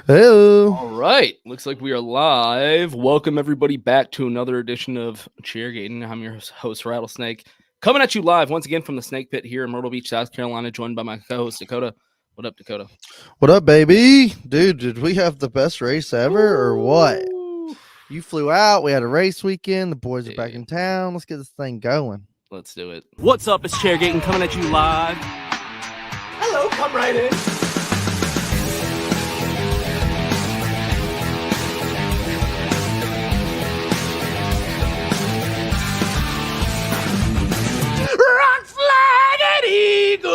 Hello. All right. Looks like we are live. Welcome everybody back to another edition of Chairgatin. I'm your host, Rattlesnake, coming at you live once again from the Snake Pit here in Myrtle Beach, South Carolina, joined by my co-host Dakota. What up, Dakota? What up, baby? Dude, did we have the best race ever or what? Ooh. You flew out. We had a race weekend. The boys are Dude. back in town. Let's get this thing going. Let's do it. What's up? It's Chairgatin coming at you live. Hello, come right in. Rock flag and eagle.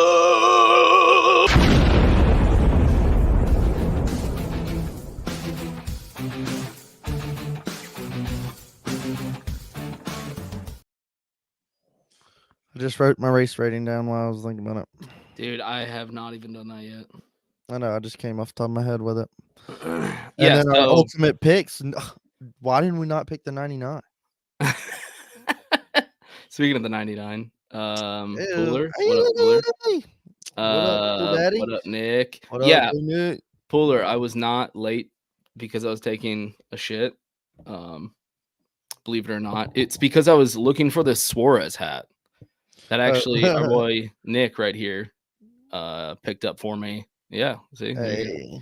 I just wrote my race rating down while I was thinking about it. Dude, I have not even done that yet. I know. I just came off the top of my head with it. Yeah, and then our ultimate picks. Why didn't we not pick the 99? Speaking of the 99, Pooler, Hey, what up, Pooler? What up, Cool Daddy? What up, Nick? What up, Yeah, Cool Nick? Pooler, I was not late because I was taking a shit. Believe it or not, it's because I was looking for the Suarez hat that actually our boy Nick right here picked up for me. Yeah, see, Hey.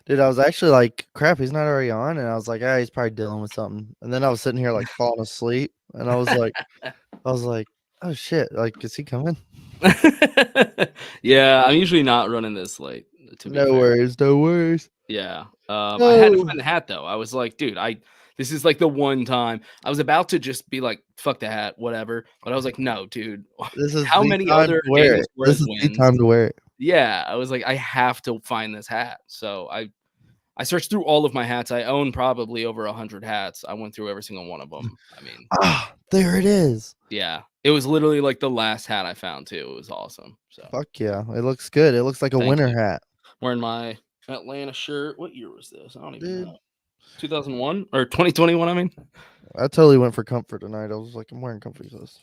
Dude, I was actually like, crap, he's not already on, and I was like, he's probably dealing with something. And then I was sitting here like falling asleep, and I was like, oh shit, like, is he coming? Yeah, I'm usually not running this late. No worries. Yeah, I had to find the hat though. I was like, dude, this is like the one time I was about to just be like, fuck the hat, whatever. But I was like, no, dude. This is how many other Daniel Suarez This is wins? the time to wear it. Yeah, I was like, I have to find this hat. So I searched through all of my hats. I own probably over 100 hats. I went through every single one of them. I mean, there it is. Yeah, it was literally like the last hat I found too. It was awesome. So fuck yeah, it looks good. It looks like a winter hat. Wearing my Atlanta shirt. What year was this? I don't even know. 2001 or 2021? I mean, I totally went for comfort tonight. I was like, I'm wearing comfy clothes.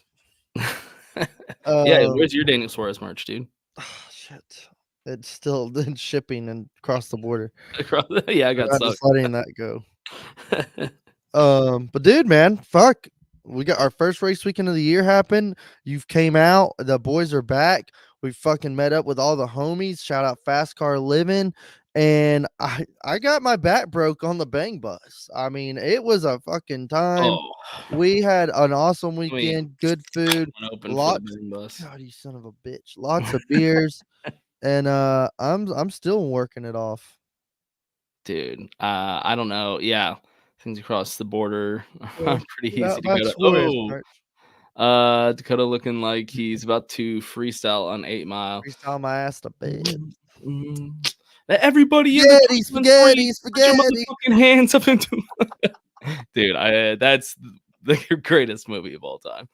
Yeah, where's your Daniel Suarez merch, dude? Shit, it's still in shipping and across the border. Yeah, I got stuck. Just letting that go. But dude, man, fuck. We got our first race weekend of the year happen. You've came out. The boys are back. We fucking met up with all the homies. Shout out Fast Car Living. And I got my back broke on the Bang Bus. I mean, it was a fucking time. Oh. We had an awesome weekend. Good food. God, you son of a bitch. Lots of beers. And I'm still working it off. Dude, I don't know. Yeah. Things across the border are pretty easy to go to. Dakota looking like he's about to freestyle on 8 Mile. Freestyle my ass to bed. Everybody spaghetti. Put your motherfucking hands up into dude, that's the greatest movie of all time.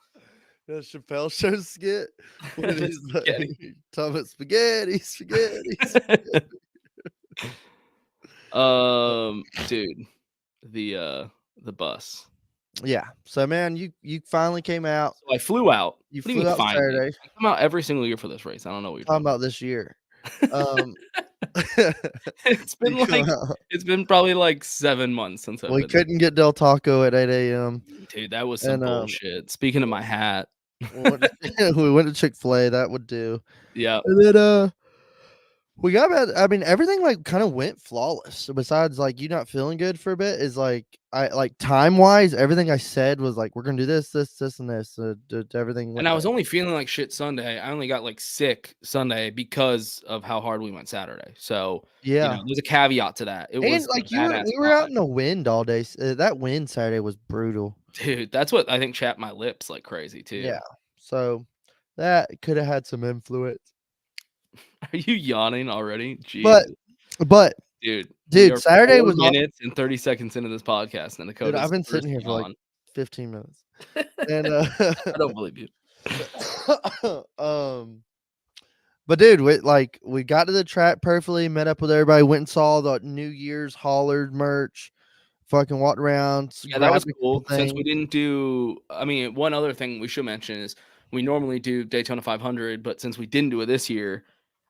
The Chappelle Show skit. Talking about spaghetti. Dude, the bus. Yeah. So man, you finally came out. So I flew out. You flew out Saturday. I come out every single year for this race. I don't know what you're talking about this year. It's been probably like 7 months since we couldn't get Del Taco at 8 a.m. Dude, that was some bullshit. Speaking of my hat, we went to Chick-fil-A. That would do. Yeah. And then we got about, I mean, everything like kind of went flawless. So besides like you not feeling good for a bit is like I like time wise, everything I said was like, we're gonna do this, and this. Everything. And I was only feeling like shit Sunday. I only got like sick Sunday because of how hard we went Saturday. So yeah, there's a caveat to that. It was like we were out in the wind all day. That wind Saturday was brutal. Dude, that's what I think chapped my lips like crazy too. Yeah. So that could have had some influence. Are you yawning already? Jeez. But dude, Saturday was minutes and 30 seconds into this podcast, and Dakota. I've been sitting here for like 15 minutes, and I don't believe you. But dude, we got to the track perfectly, met up with everybody, went and saw the New Year's hollered merch, fucking walked around. Yeah, that was cool. Since we didn't do, I mean, one other thing we should mention is we normally do Daytona 500, but since we didn't do it this year,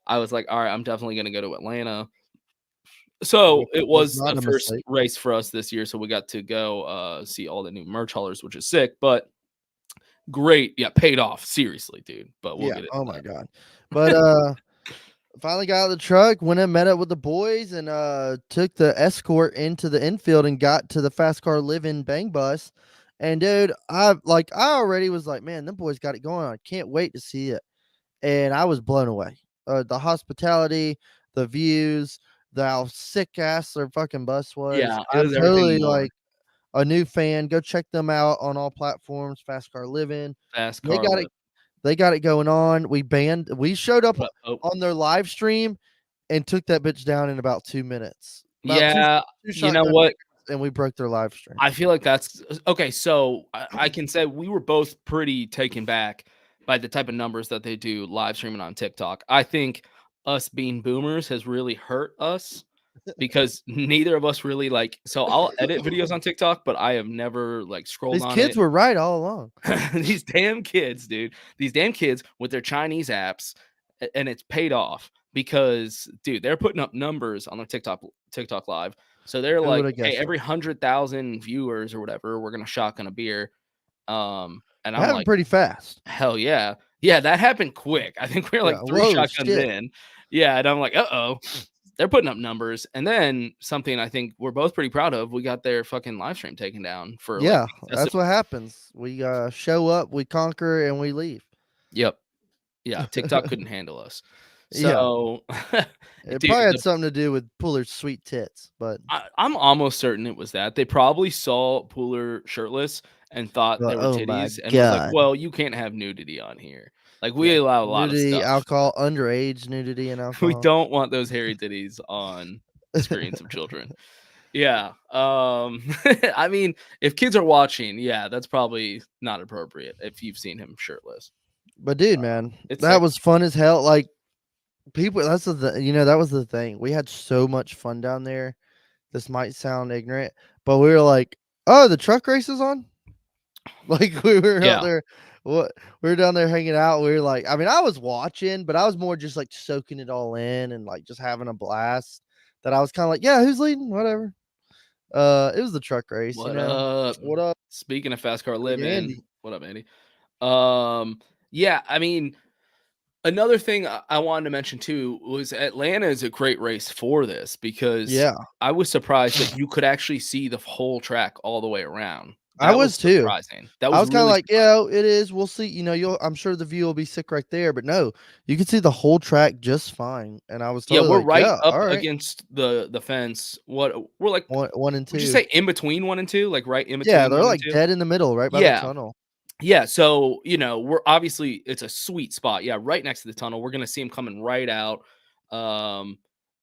I was like, all right, I'm definitely going to go to Atlanta So It it was was not the a first mistake. race for us this year, so we got to go see all the new merch haulers, which is sick, but great. Yeah, paid off. Seriously, dude. But we'll Yeah. get into Oh my that. god. But finally got out of the truck, went and met up with the boys, and took the escort into the infield and got to the fast car living bang bus. And dude, I already was like, man, them boys got it going on. I can't wait to see it. And I was blown away. The hospitality, the views, the how sick ass their fucking bus was. Yeah, it I'm was everything totally more. like a new fan. Go check them out on all platforms. Fast Car Living. Fast They car got it. lift. They got it going on. We showed up Oh, on their live stream and took that bitch down in about 2 minutes. About yeah. two You know shotgun what? seconds, and we broke their live stream. I feel like that's okay. So I can say we were both pretty taken back by the type of numbers that they do live streaming on TikTok. I think us being boomers has really hurt us because neither of us really like. So I'll edit videos on TikTok, but I have never like scrolled These on kids it. were right all along. These damn kids, dude. These damn kids with their Chinese apps, and it's paid off because, dude, they're putting up numbers on their TikTok live. So they're Who would like, have hey, guessed it? every 100,000 viewers or whatever, we're gonna shotgun a beer. And It I'm happened like, pretty fast. hell yeah, yeah, that happened quick. I think we were Yeah. like three Whoa, shotguns shit. in. Yeah, and I'm like, uh-oh, they're putting up numbers. And then something I think we're both pretty proud of, we got their fucking live stream taken down for like Yeah, excessive. that's what happens. We show up, we conquer, and we leave. Yep. Yeah, TikTok couldn't handle us. Yeah. So, It dude, probably had something to do with Puller's sweet tits, but I'm almost certain it was that. They probably saw Pooler shirtless and thought there were oh my titties and was like, god. "Well, you can't have nudity on here. Like, we Yeah. allow a lot of Nudity, stuff. alcohol, underage nudity and We alcohol. don't want those hairy titties on screens of children." Yeah. I mean, if kids are watching, yeah, that's probably not appropriate if you've seen him shirtless. But dude, man, It's that like, was fun as hell. Like people, that was the thing. We had so much fun down there. This might sound ignorant, but we were like, "Oh, the truck race is on." Like we were out yeah. there, what we were down there hanging out. We were like, I mean, I was watching, but I was more just like soaking it all in and like just having a blast. That I was kind of like, yeah, who's leading? Whatever. It was the truck race, you What know. up? What up, Speaking of fast car Big living, Andy? what up, Andy? Yeah, I mean, another thing I wanted to mention too was Atlanta is a great race for this because Yeah, I was surprised that you could actually see the whole track all the way around. I That was was too. surprising. That I was was kind of really like, surprising. yeah, it is. We'll see. I'm sure the view will be sick right there, but no, you can see the whole track just fine. And I was Yeah, totally we're like, right yeah, up all right, against the fence. What we're like, one and would you two. say in between 1 and 2? Like right in Yeah, between they're 1 and like 2? dead in the middle, right by the Yeah. tunnel. Yeah, so, we're obviously it's a sweet spot. Yeah, right next to the tunnel. We're gonna see him coming right out, um,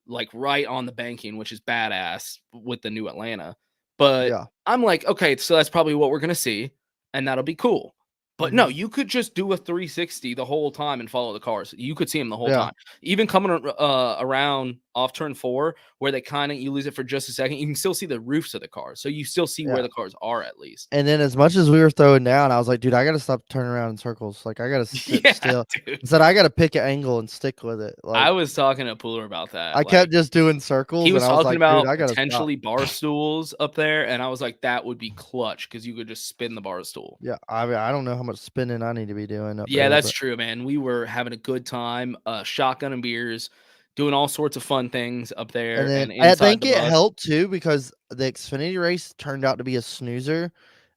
like right on the banking, which is badass with the new Atlanta. But Yeah. I'm like, okay, so that's probably what we're gonna see, and that'll be cool. But no, Mhm. you could just do a 360 the whole time and follow the cars. You could see him the whole Yeah. time. Even coming around off turn 4, where they kind of you lose it for just a second, you can still see the roofs of the cars. So you still see where Yeah. the cars are at least. And then as much as we were throwing down, I was like, dude, I gotta stop turning around in circles. Like I gotta sit Yeah, still. dude. I said I gotta pick an angle and stick with it. I Like was talking to Pooler about that. I Like, kept just doing he circles, and was I was talking like, dude, about I gotta stop. potentially bar stools up there, and I was like, that would be clutch because you could just spin the bar stool. Yeah, I mean, I don't know how much spinning I need to be doing up Yeah, there, that's but true, man. We were having a good time, shotgun and beers, doing all sorts of fun things up and there then and I inside think the it bus. helped too because the Xfinity race turned out to be a snoozer.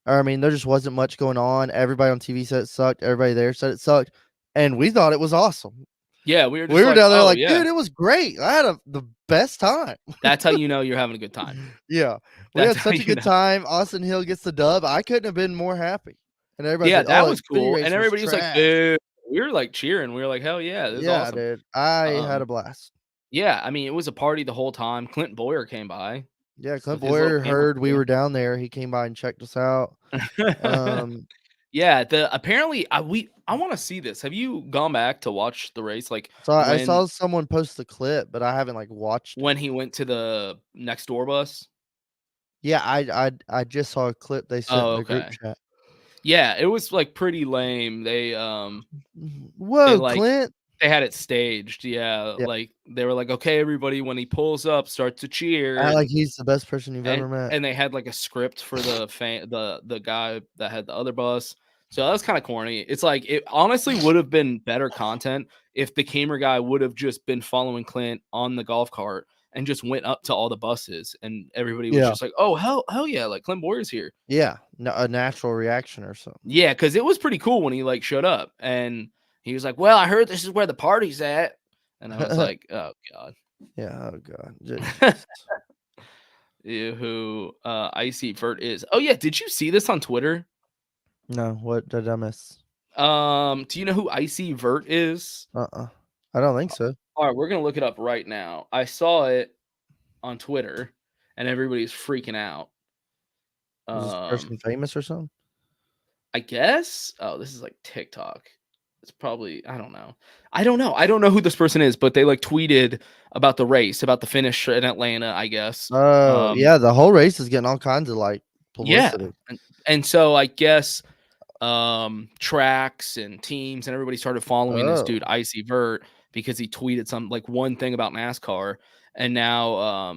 Or, I mean, there just wasn't much going on. Everybody on TV said it sucked. Everybody there said it sucked, and we thought it was awesome. Yeah, we were We just were like, down there oh like, yeah, dude, it was great. I had the best time. that's how you know you're having a good time. Yeah, we That's had how such a you good know. time. Austin Hill gets the dub. I couldn't have been more happy. And everybody's Yeah, like, that "Oh, was Xfinity cool, and race was everybody was like, trash." boo. We were like cheering. We were like, hell yeah, this is Yeah, awesome. dude, I had Um, a blast. yeah, I mean, it was a party the whole time. Clinton Boyer came by Yeah, Clint with his little Boyer camera heard we crew. were down there. He came by and checked us out. Um, Yeah, the apparently I want to see this. Have you gone back to watch the race like so I when saw someone post the clip, but I haven't like watched it. when he went to the next door bus? Yeah, I just saw a clip they sent Oh, in the group okay. chat. Yeah, it was like pretty lame. They Whoa, like Clint. they had it staged. Yeah, Yeah. like they were like, okay, everybody, when he pulls up, start to cheer, Act like he's the best person you've ever met. and they had like a script for the guy that had the other bus. So that was kind of corny. It's like it honestly would have been better content if the camera guy would have just been following Clint on the golf cart and just went up to all the buses and everybody was Yeah. just like, oh hell yeah, like Clint Boyer's here. Yeah, a natural reaction or something. Yeah, because it was pretty cool when he like showed up and he was like, well, I heard this is where the party's at. And I was like, oh God. Yeah, oh God. Who Icy Vert is. Oh yeah, did you see this on Twitter? No, what did I miss? Do you know who Icy Vert is? I don't think so. All right, we're gonna look it up right now. I saw it on Twitter, and everybody's freaking out. Is this person famous or something? I guess. Oh, this is like TikTok. It's probably I don't know. I don't know who this person is, but they like tweeted about the race, about the finish in Atlanta. I guess. Oh, yeah, the whole race is getting all kinds of like publicity. Yeah, and so I guess tracks and teams and everybody started following this dude Icy Vert because he tweeted some like one thing about NASCAR, and now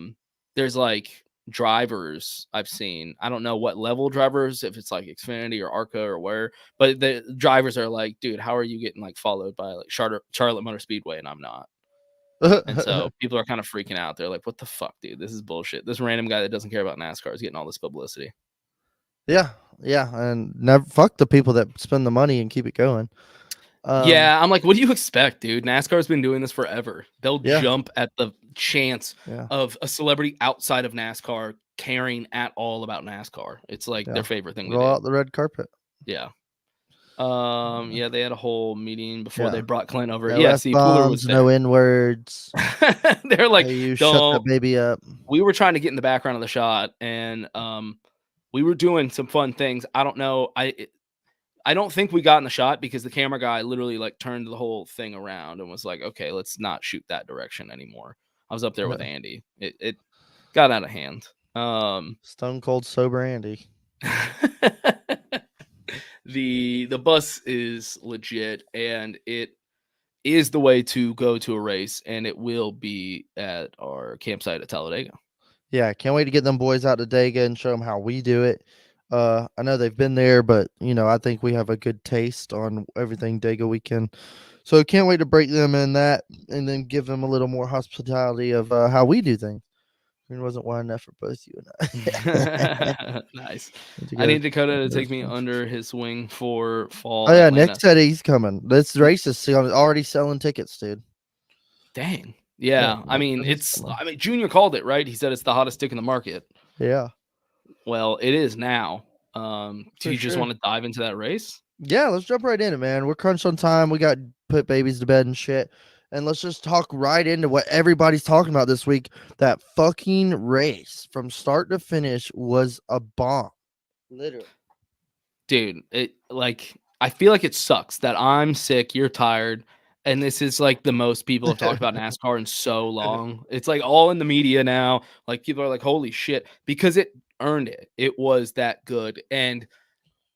there's like drivers I've seen. I don't know what level drivers, if it's like Xfinity or ARCA or where, but the drivers are like, dude, how are you getting like followed by like Charlotte Motor Speedway and I'm not? And so people are kind of freaking out. They're like, what the fuck, dude? This is bullshit. This random guy that doesn't care about NASCAR is getting all this publicity. Yeah, and never fuck the people that spend the money and keep it going. Yeah, I'm like, what do you expect, dude? NASCAR's been doing this forever. They'll jump at the chance of a celebrity outside of NASCAR caring at all about NASCAR. It's like their favorite thing to do. Roll out the red carpet. Yeah. Yeah, they had a whole meeting before they brought Clint over. No yeah, see, Pooler was there. No N-words. They're like, hey, you shut that baby up. We were trying to get in the background of the shot, and we were doing some fun things. I don't know. I don't think we got in the shot because the camera guy literally like turned the whole thing around and was like, okay, let's not shoot that direction anymore. I was up there with Andy. It got out of hand. Stone cold sober Andy. The bus is legit, and it is the way to go to a race, and it will be at our campsite at Talladega. Yeah, can't wait to get them boys out to Dega and show them how we do it. I know they've been there, but I think we have a good taste on everything Dega weekend. So can't wait to break them in that and then give them a little more hospitality of how we do things. It wasn't wide enough for both you and I. Nice. I need Dakota to take me under his wing for fall. Oh yeah, Atlanta. Nick said he's coming. This race is already selling tickets, dude. Dang. Yeah, I mean, Junior called it, right? He said it's the hottest stick in the market. Yeah. Well, it is now. Do you just want to dive into that race? Yeah, let's jump right in it, man. We're crunched on time. We got put babies to bed and shit. And let's just talk right into what everybody's talking about this week. That fucking race from start to finish was a bomb. Literally. Dude, I feel like it sucks that I'm sick, you're tired, and this is like the most people have talked about NASCAR in so long. It's like all in the media now. Like people are like, holy shit, because it earned it. It was that good. And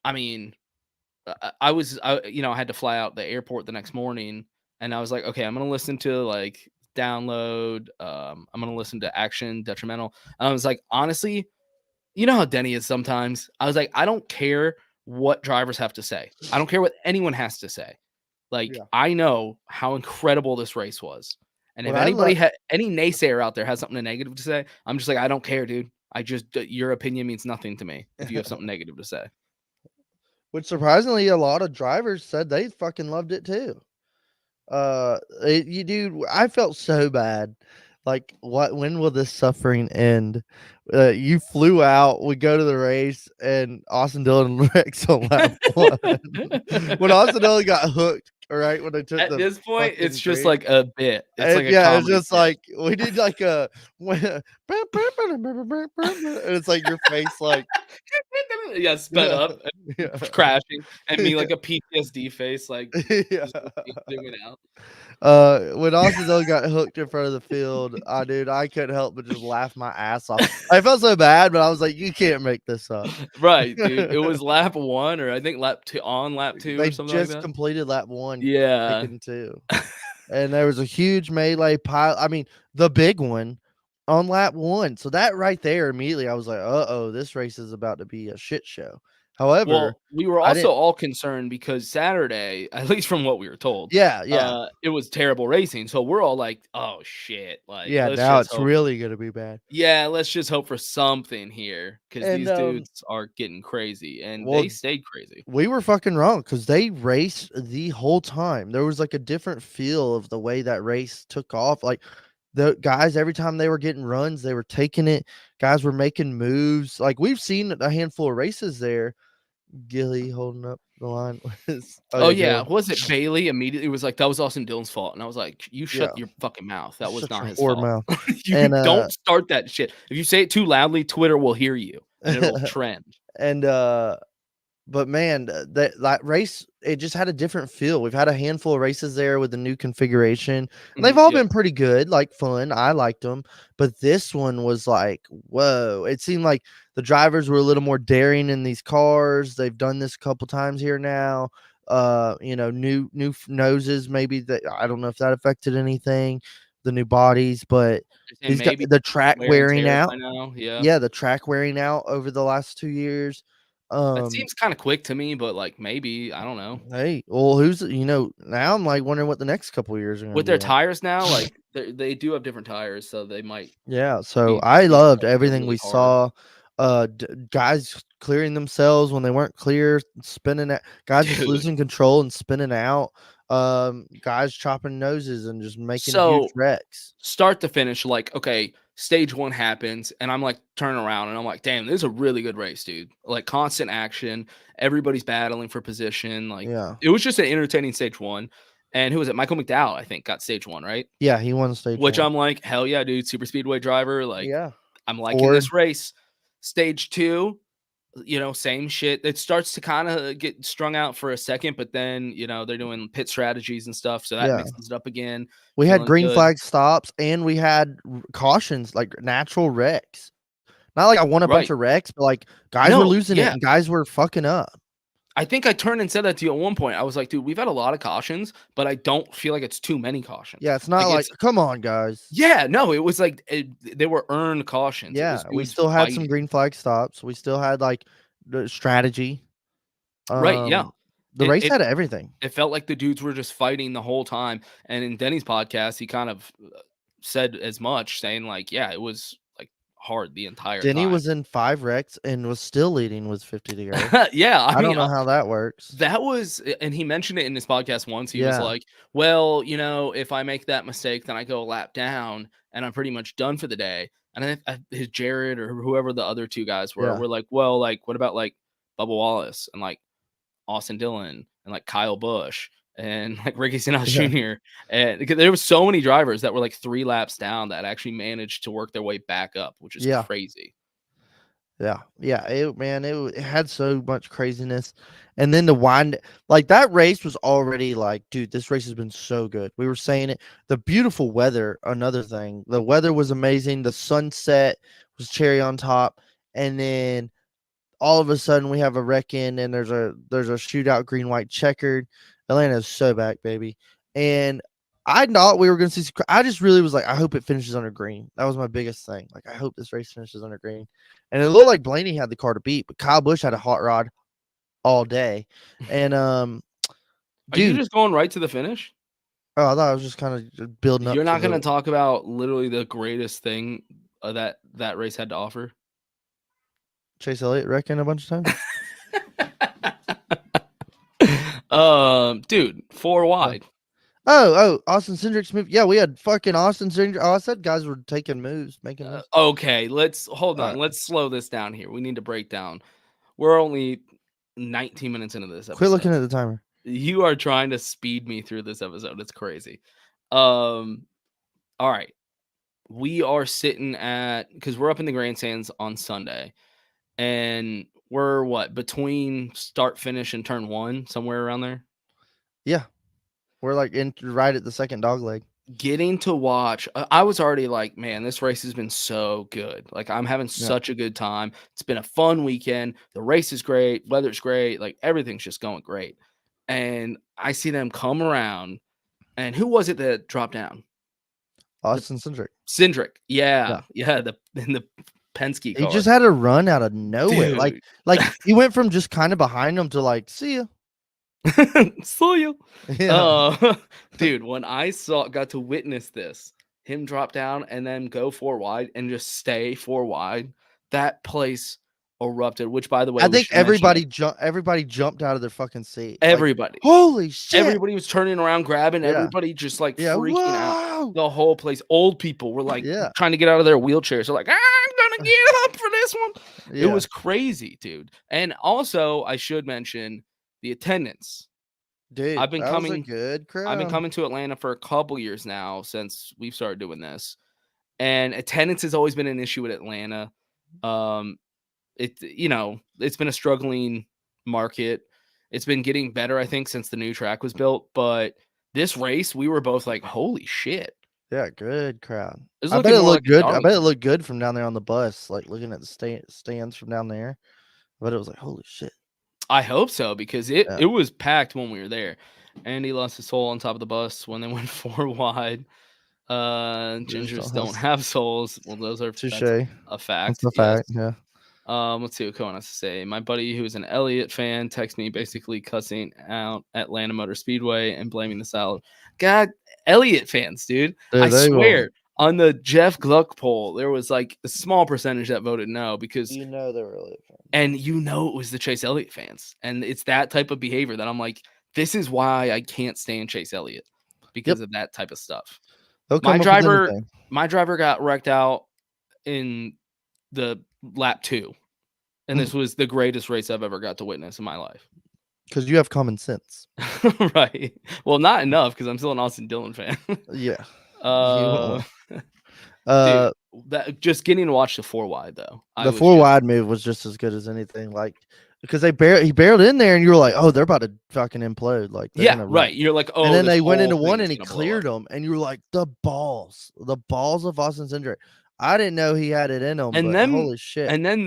I mean, I had to fly out the airport the next morning, and I was like, okay, I'm going to listen to like Download. I'm going to listen to Action Detrimental. And I was like, honestly, you know how Denny is sometimes. I was like, I don't care what drivers have to say. I don't care what anyone has to say. Like, I know how incredible this race was. And if any naysayer out there has something negative to say, I'm just like, I don't care, dude. Your opinion means nothing to me if you have something negative to say. Which surprisingly, a lot of drivers said they fucking loved it too. Dude, I felt so bad. Like, when will this suffering end? You flew out, we go to the race, and Austin Dillon wrecks on lap 1. When Austin Dillon got hooked, right? When they took at this point, it's just like a bit. It's like it's just bit. Like we did like a and it's like your face like sped up, crashing, and me like a PTSD face, like zooming out. When Austin Dillon got hooked in front of the field, I couldn't help but just laugh my ass off. I felt so bad, but I was like, you can't make this up. Right, dude. It was lap 1, or I think lap 2 or something like that. Just completed lap 1. Yeah. 2. and there was a huge melee pile. I mean, the big one on lap 1. So that right there, immediately, I was like, "Uh-oh, this race is about to be a shit show." However, Well, we were I also didn't. all concerned because Saturday, at least from what we were told, Yeah, yeah, it was terrible racing. So we're all like, "Oh shit!" Like, yeah. let's Now just it's hope. really gonna be bad. Yeah, let's just hope for something here because And these dudes are getting crazy, and well, they stayed crazy. we were fucking wrong because they raced the whole time. There was like a different feel of the way that race took off. Like the guys, every time they were getting runs, they were taking it. Guys were making moves. Like we've seen a handful of races there. Gilly holding up the line was Oh yeah, yeah, Gilly. was it Bailey immediately was like, "That was Austin Dillon's fault," and I was like, "You Yeah, shut your fucking mouth. That was shut not your his whore fault. mouth. You And don't start that shit. If you say it too loudly, Twitter will hear you, and it'll and trend." but man, that race, it just had a different feel. We've had a handful of races there with the new configuration, and they've Mhm, all yep. been pretty good, like fun. I liked them, but this one was like, whoa! It seemed like the drivers were a little more daring in these cars. They've done this a couple times here now. Noses. Maybe that, I don't know if that affected anything. The new bodies, but And these got maybe the track wear and wearing tear out. by now, yeah. Yeah, the track wearing out over the last 2 years. That Um, seems kinda quick to me, but, like, maybe, I don't know. Hey, well, now I'm like wondering what the next couple of years are gonna With be their like. tires now, like, they do have different tires, so they might Yeah, so be I made to, loved like, go everything really we hard. saw. Guys clearing themselves when they weren't clear, spinning out, guys just Dude, losing control and spinning out. Guys chopping noses and just making huge so wrecks. start to finish, like, okay, stage 1 happens, and I'm, like, turning around, and I'm like, "Damn, this is a really good race, dude." Like, constant action, everybody's battling for position, like, Yeah, it was just an entertaining stage 1, and who was it? Michael McDowell, I think, got stage 1, right? yeah, he won stage Which one. I'm like, "Hell yeah, dude, super speedway driver, like, Yeah, I'm liking Ford. this race." Stage 2, same shit. It starts to kinda get strung out for a second, but then, they're doing pit strategies and stuff, so that Yeah, mixes it up again, we had feeling green good. flag stops and we had cautions, like natural wrecks. Not like I won a bunch Right. of wrecks, but like guys were No, losing it yeah. and guys were fucking up. I think I turned and said that to you at one point. I was like, "Dude, we've had a lot of cautions, but I don't feel like it's too many cautions." Yeah, it's not Like, like, it's come on, guys. yeah, no, it was like, they were earned cautions. It was Yeah, we dudes still had some fighting. green flag stops. We still had like the strategy. Right, yeah. Um, the It race it had everything. it felt like the dudes were just fighting the whole time, and in Denny's podcast, he kind of, said as much, saying like, "Yeah, it was, like, hard the entire Denny time." was in 5 wrecks and was still leading with 50 to go. Yeah, I I mean, don't know how that works. that was and he mentioned it in his podcast once. He was Yeah, like, "Well, if I make that mistake, then I go a lap down, and I'm pretty much done for the day." And his Jared or whoever the other 2 guys yeah, were like, "Well, like, what about, like, Bubba Wallace and, like, Austin Dillon and, like, Kyle Busch and, like, Ricky Stenhouse yeah, Jr." And because there was so many drivers that were, like, 3 laps down that actually managed to work their way back up, which is yeah. crazy. Yeah, it had so much craziness, and then the wind, like, that race was already like, "Dude, this race has been so good." We were saying it. The beautiful weather, another thing. The weather was amazing. The sunset was cherry on top, and then all of a sudden we have a wreck in, and there's a shootout, green, white, checkered. Atlanta's so back, baby, and I thought we were gonna see I just really was like, "I hope it finishes under green." That was my biggest thing. Like, I hope this race finishes under green. And it looked like Blaney had the car to beat, but Kyle Busch had a hot rod all day. And, Are you dude, just going right to the finish? I thought I was just kinda building up You're to not gonna the talk about literally the greatest thing, that race had to offer? Chase Elliott wrecking a bunch of times. Dude, 4 Uh, wide. Austin Cindric's move. Yeah, we had fucking Austin Cindric. Oh, I said guys were taking moves, making moves. Okay, let's hold on. Alright, Let's slow this down here. We need to break down. We're only 19 minutes into this quit looking episode. at the timer. You are trying to speed me through this episode. It's crazy. Um, all right. We are sitting at because we're up in the grandstands on Sunday, and we're what between start finish and turn 1, somewhere around there. Yeah, we're, like, in right at the second dog leg. Getting to watch, I was already like, man, this race has been so good. Like, I'm having Yeah, such a good time. It's been a fun weekend. The race is great. Weather's great. Like, everything's just going great. And I see them come around And who was it that dropped down? Austin Cindric. Cindric. Yeah. Yeah. In the Penske He car. just had a run out of nowhere. Dude. Like he went from just kind of behind him to like, see ya. Saw you. Yeah. Dude, when I got to witness this, him drop down and then go 4 wide and just stay 4 wide, that place erupted. Which, by the way, I we think should mention that everybody jumped out of their fucking seat. Like, everybody, holy shit. everybody was turning around, grabbing Yeah. everybody, just like Yeah. freaking out. Whoa. The whole place. Old people were like Yeah. trying to get out of their wheelchairs. They're like, I'm gonna get up for this one. Yeah. It was crazy, dude. And also, I should mention the attendance. Dude, I've been that was a coming. good crowd. I've been coming to Atlanta for a couple years now since we've started doing this, and attendance has always been an issue at Atlanta. It's been a struggling market. It's been getting better, I think, since the new track was built. But this race, we were both like, "Holy shit!" Yeah, good crowd. was I looking bet it more looked like a good. I bet it Darlington. looked good from down there on the bus, like looking at the stands from down there. But it was like, holy shit. I hope so because it Yeah. was packed when we were there. Andy lost his soul on top of the bus when they went 4 wide. Gingers don't have souls. Well, that's touche. a fact. That's a fact. Yeah. Let's see what Cohen has to say. My buddy, who is an Elliott fan, texted me basically cussing out Atlanta Motor Speedway and blaming the salad. God, Elliott fans, dude. Dude, I they swear, on the Jeff Gluck poll, there was like a small percentage that voted no because they were really fun. and it was the Chase Elliott fans. And it's that type of behavior that I'm like, this is why I can't stand Chase Elliott because of that type of stuff. My driver got wrecked out in the lap 2. And this was the greatest race I've ever got to witness in my life. Because you have common sense. Right. Well, not enough because I'm still an Austin Dillon fan. Yeah. Dude, just getting to watch the 4 wide though. The 4 wide move was just as good as anything. Like, because he barreled in there, and you were like, "Oh, they're about to fucking implode!" Like, right. You're like, "Oh," and then they went into one, and he cleared them, and you were like, "The balls of Austin Cindric." I didn't know he had it in him, and but then holy shit! And then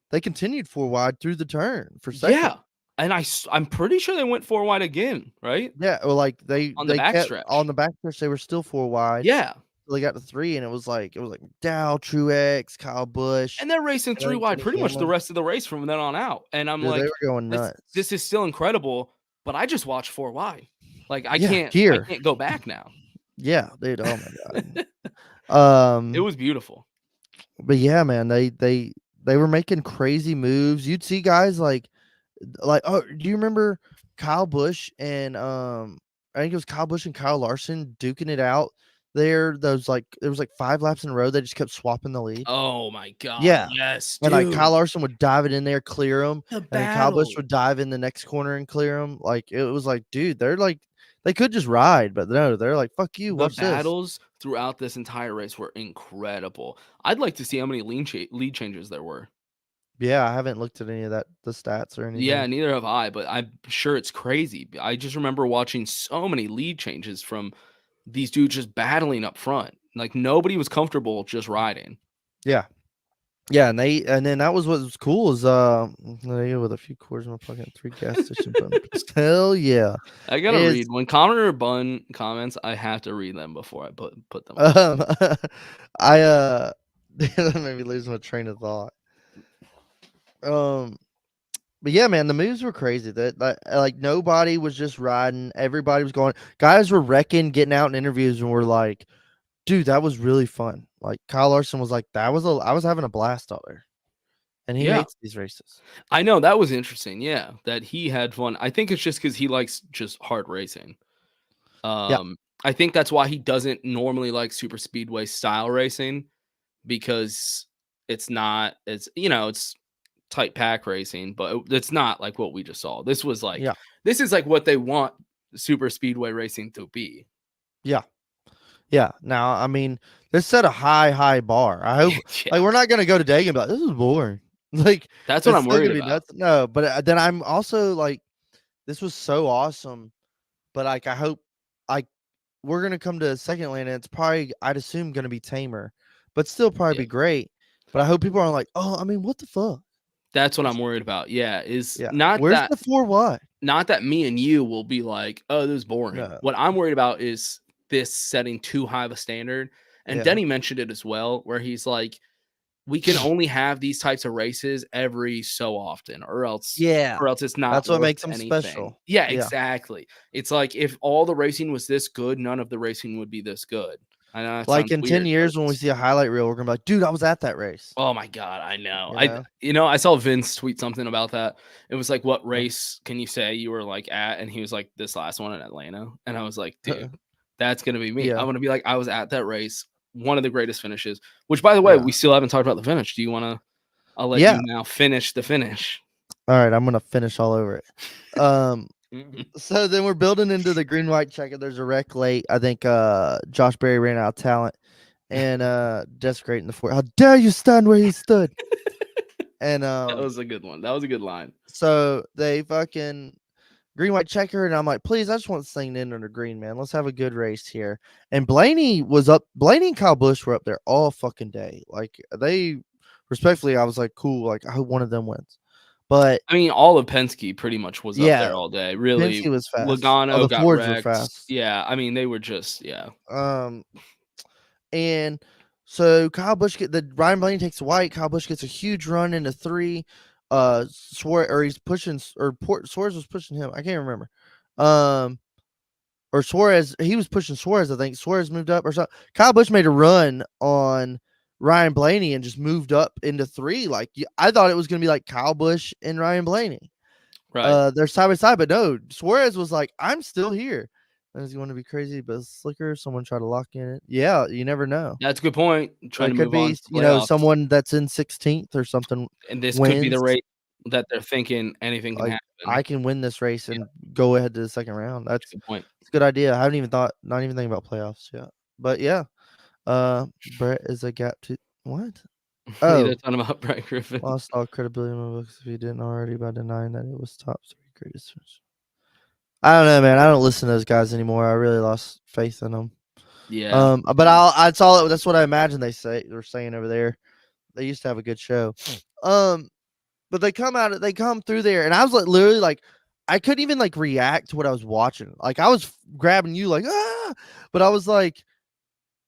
they continued 4 wide through the turn for second. Yeah, and I'm pretty sure they went 4 wide again, right? Yeah, or like they on the backstretch. They were still 4 wide. Yeah. They got to 3, and it was like Dow, Truex, Kyle Busch, and they're racing 3 wide pretty much the rest of the race from then on out. And I'm like, they were going nuts. This is still incredible, but I just watched 4 wide. Like I can't go back now. Yeah, dude. Oh my god. It was beautiful. But yeah, man, they were making crazy moves. You'd see guys like oh, do you remember Kyle Busch and I think it was Kyle Busch and Kyle Larson duking it out there? There was like 5 laps in a row. They just kept swapping the lead. Oh my god. Yeah. Yes. And like Kyle Larson would dive it in there, clear him, and then Kyle Busch would dive in the next corner and clear him. Like it was like, dude, they're like they could just ride, but no, they're like, fuck you. The battles throughout this entire race were incredible. I'd like to see how many lead changes there were. Yeah, I haven't looked at any of the stats or anything. Yeah, neither have I, but I'm sure it's crazy. I just remember watching so many lead changes from these dudes just battling up front. Like nobody was comfortable just riding. Yeah. Yeah, and then that was what was cool is with a few quarters of my fucking 3 gas station bumpers. Hell yeah. I gotta read when Connor or Bun comments, I have to read them before I put them that made me lose my train of thought. But yeah, man, the moves were crazy. That like nobody was just riding, everybody was going. Guys were wrecking, getting out in interviews, and were like, dude, that was really fun. Like Kyle Larson was like, I was having a blast out there. And he hates these races. I know, that was interesting. Yeah, that he had fun. I think it's just because he likes just hard racing. I think that's why he doesn't normally like super speedway style racing, because it's tight pack racing, but it's not like what we just saw. This was like, this is like what they want super speedway racing to be. Yeah. Now, I mean, this set a high bar. I hope like we're not gonna go today and be like, this is boring. Like that's what I'm worried about. No, but then I'm also like, this was so awesome. But like, I hope we're gonna come to second lane, and it's probably, I'd assume, gonna be tamer, but still probably be great. But I hope people aren't like, oh, I mean, what the fuck? That's what I'm worried about. Yeah, is Yeah. not Where's that the 4 wide? not that me and you will be like, "Oh, this is boring." No. What I'm worried about is this setting too high of a standard. And Yeah. Denny mentioned it as well, where he's like, "We can only have these types of races every so often, Yeah. or else it's not That's what worth makes them anything." special. Yeah, Yeah. exactly. It's like if all the racing was this good, none of the racing would be this good. I know that Like sounds in 10 weird, but years when we it's see a highlight reel, we're gonna be like, dude, I was at that race. oh my god, I know. You know? I saw Vince tweet something about that. It was like, "What Uh, race can you say you were like at?" And he was like, "This last one in Atlanta." And I was like, "Dude, that's gonna be me. yeah. I'm gonna be like, I was at that race, one of the greatest finishes." Which, by the way, Yeah. we still haven't talked about the finish. Do you wanna? I'll let you Yeah. now finish the finish. All right, I'm gonna finish all over it. Mhm. So then we're building into the green white checker. There's a wreck late. I think Josh Berry ran out of talent and desecrating the fort. How dare you stand where he stood? And That was a good one. That was a good line. so they fucking green white checker, and I'm like, please, I just want this thing to end under green, man. Let's have a good race here. And Blaney was up. Blaney and Kyle Busch were up there all fucking day. Like they respectfully, I was like, cool. Like I hope one of them wins. But I mean, all of Penske pretty much was up yeah, there all day. Really, Penske was fast. Oh, Logano the got Fords were wrecked. fast. Yeah, I mean, they were just yeah. Um, and so Kyle Busch the Ryan Blaney takes the white. Kyle Busch gets a huge run into 3. Suarez, or he's pushing, or Suarez was pushing him. I can't remember. Or Suarez, he was pushing Suarez. I think Suarez moved up or something. Kyle Busch made a run on Ryan Blaney and just moved up into 3. Like I thought it was gonna be like Kyle Busch and Ryan Blaney. Right. They're side by side, but no, Suarez was like, I'm still here. And is going to be crazy, but slicker. Someone try to lock in it. Yeah, you never know. That's a good point. Trying It to could move on be, to the playoffs. someone that's in 16th or something And this could be the wins. race that they're thinking anything can Like happen. I can win this race and go ahead to the second round. That's That's a good point. a good idea. I haven't even thought, not even thinking about playoffs yet. But yeah, Brett is a gap to what? Lead Oh, a ton about Brett Griffin. lost all credibility in my books if he didn't already by denying that it was top 3 greatest. I don't know, man. I don't listen to those guys anymore. I really lost faith in them. Yeah. But that's what I imagine they're saying over there. They used to have a good show. But they come through there, and I was like literally like I couldn't even like react to what I was watching. Like I was grabbing you like but I was like,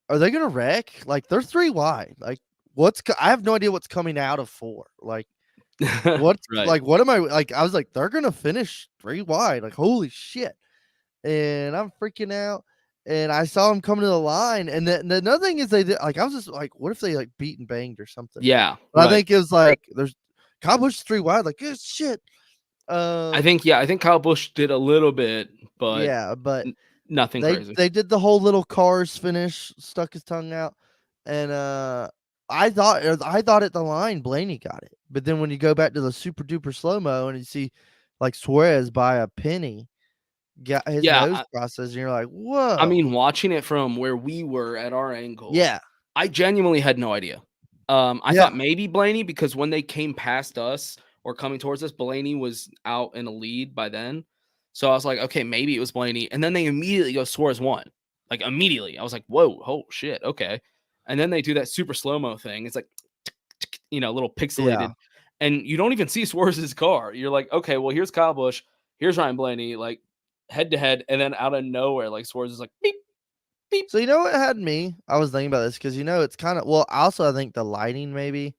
are they gonna wreck? Like they're 3 wide. Like I have no idea what's coming out of 4. Like what's Right. like what am I like? I was like, they're gonna finish 3 wide. Like holy shit. And I'm freaking out. And I saw him coming to the line. And then the another thing is they did like I was just like, what if they like beat and banged or something? Yeah. But I Right. think it was like there's Kyle Busch 3 wide, like good shit. I think Kyle Busch did a little bit, but yeah, but nothing crazy. they did the whole little cars finish, stuck his tongue out, and I thought at the line Blaney got it, but then when you go back to the super duper slow mo and you see like Suarez by a penny got his Yeah. nose processed, and you're like, whoa. I mean, watching it from where we were at our angle, yeah, I genuinely had no idea. I Yeah. thought maybe Blaney, because when they came past us or coming towards us, Blaney was out in a lead by then. So I was like, okay, maybe it was Blaney. And then they immediately go Suarez won. Like immediately. I was like, whoa, oh shit, okay. And then they do that super slow-mo thing. It's like, a little pixelated. Yeah. And you don't even see Suarez's car. You're like, okay, well, here's Kyle Busch, here's Ryan Blaney, like head to head, and then out of nowhere, like Suarez is like beep, beep. So you know what had me? I was thinking about this because it's kind of also I think the lighting maybe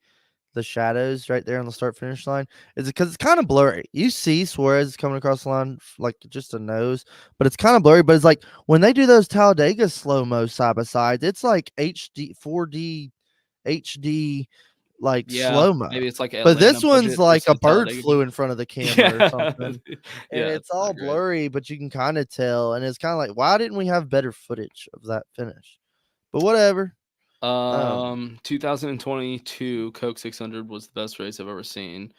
the shadows right there on the start finish line is because it's kind of blurry. You see Suarez coming across the line like just a nose, but it's kind of blurry. But it's like when they do those Talladega slow mo side by side, it's like HD 4D HD like Yeah, slow mo. maybe it's like But Atlanta this one's budget like a versus bird Talladega flew budget. in front of the camera or something. Yeah, And it's it's all not great. blurry, but you can kind of tell. And it's kind of like, why didn't we have better footage of that finish? But whatever. 2022 Coke 600 was the best race I've ever seen,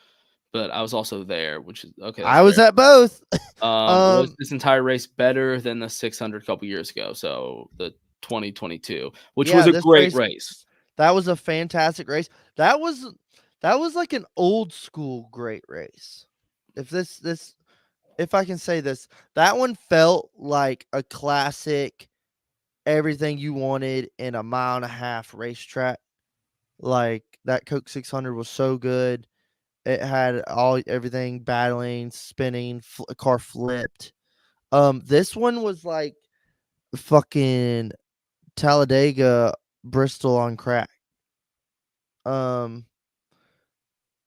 but I was also there, which is okay. I was at both. Was this entire race better than the 600 couple years ago? So the 2022, which was a this great race. That was a fantastic race. That was like an old school great race. If I can say this, that one felt like a classic everything you wanted in a 1.5 mile racetrack. Like that Coke 600 was so good. It had everything battling, spinning, car flipped. This one was like fucking Talladega, Bristol on crack. Um,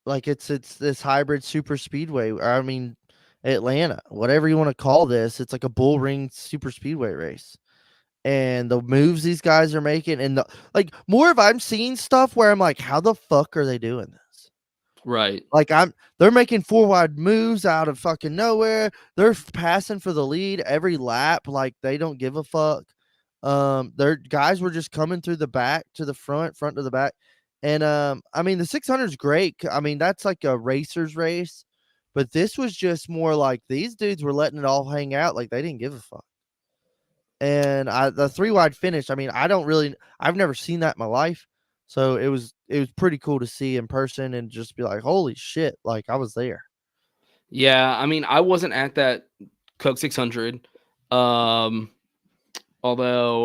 like it's this hybrid super speedway. I mean, Atlanta, whatever you want to call this, it's like a bull ring super speedway race. And the moves these guys are making, and like more of I'm seeing stuff where I'm like, how the fuck are they doing this? Right. Like they're making 4 wide moves out of fucking nowhere. They're passing for the lead every lap. Like they don't give a fuck. Their guys were just coming through the back to the front to the back. And I mean the 600 is great. I mean that's like a racer's race, but this was just more like these dudes were letting it all hang out. Like they didn't give a fuck. And the 3 wide finish. I mean I've never seen that in my life. So it was pretty cool to see in person and just be like, holy shit, like I was there. Yeah, I mean, I wasn't at that Coke 600. Although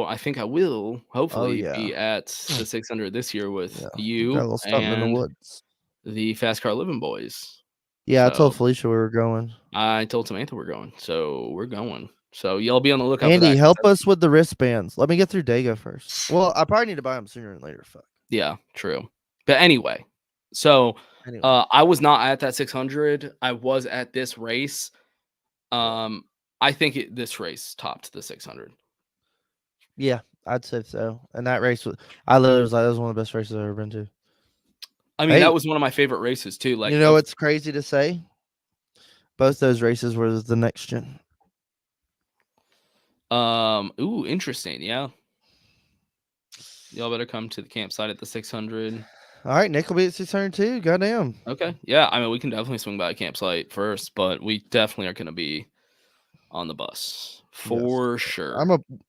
I think I will hopefully be at the 600 this year with Got a you little something in the and woods. the Fast Car Living Boys. Yeah, I So told Felicia we were going. I told Samantha we're going. So we're going. So y'all be on the lookout for Andy, that. help us with the wristbands. Let me get through Dago first. Well, I probably need to buy them sooner than later. Fuck. Yeah, true. But anyway, so Anyway, I was not at that 600. I was at this race. I think this race topped the 600. yeah, I'd say so. And that race was, I literally was like, that was one of the best races I've ever been to. I mean, Hey, that was one of my favorite races too. Like, you know, it's crazy to say. Both those races were the next gen. Ooh, interesting. Yeah. Y'all better come to the campsite at the 600. All right, Nick will be at 600 too. Goddamn. Okay. Yeah. I mean, we can definitely swing by a campsite first, but we definitely are going to be on the bus for Yes. sure.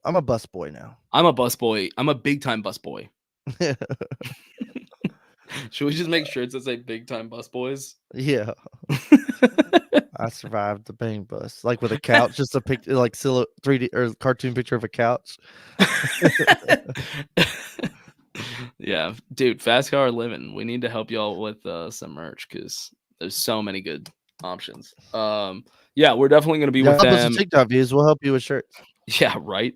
I'm a bus boy now. I'm a bus boy. I'm a big time bus boy. Should we just make sure it says a big time bus boys? Yeah. I survived the bang bus, like with a couch, just a picture, like 3D or cartoon picture of a couch. Yeah, dude, Fast Car Living. We need to help y'all with some merch because there's so many good options. Yeah, we're definitely gonna be with Help us them. with TikTok views. We'll help you with shirts. Yeah, right.